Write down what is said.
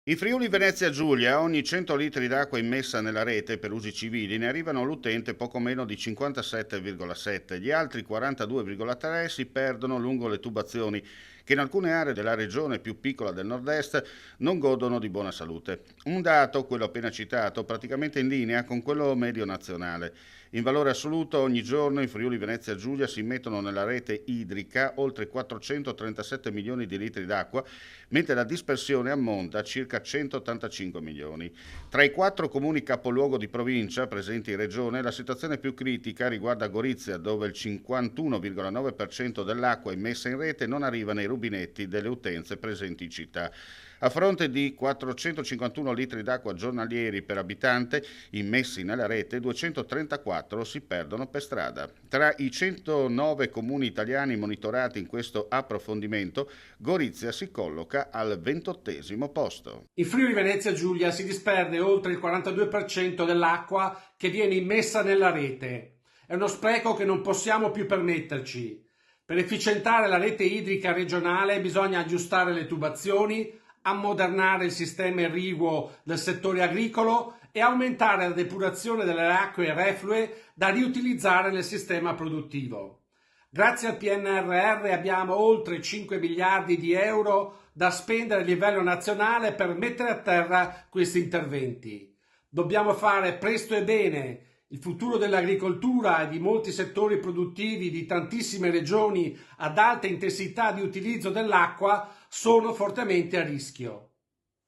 In Friuli Venezia Giulia, ogni 100 litri d'acqua immessa nella rete per usi civili ne arrivano all'utente poco meno di 57,7. Gli altri 42,3 si perdono lungo le tubazioni, che in alcune aree della regione più piccola del nord-est non godono di buona salute. Un dato, quello appena citato, praticamente in linea con quello medio nazionale. In valore assoluto, ogni giorno in Friuli Venezia Giulia si mettono nella rete idrica oltre 437 milioni di litri d'acqua, mentre la dispersione ammonta a circa 185 milioni. Tra i 4 comuni capoluogo di provincia presenti in regione, la situazione più critica riguarda Gorizia, dove il 51,9% dell'acqua immessa in rete non arriva nei rubinetti delle utenze presenti in città. A fronte di 451 litri d'acqua giornalieri per abitante immessi nella rete, 234 si perdono per strada. Tra i 109 comuni italiani monitorati in questo approfondimento, Gorizia si colloca al 28° posto. In Friuli Venezia Giulia si disperde oltre il 42% dell'acqua che viene immessa nella rete. È uno spreco che non possiamo più permetterci. Per efficientare la rete idrica regionale bisogna aggiustare le tubazioni, ammodernare il sistema irriguo del settore agricolo e aumentare la depurazione delle acque reflue da riutilizzare nel sistema produttivo. Grazie al PNRR abbiamo oltre 5 miliardi di euro da spendere a livello nazionale per mettere a terra questi interventi. Dobbiamo fare presto e bene. Il futuro dell'agricoltura e di molti settori produttivi di tantissime regioni ad alta intensità di utilizzo dell'acqua sono fortemente a rischio.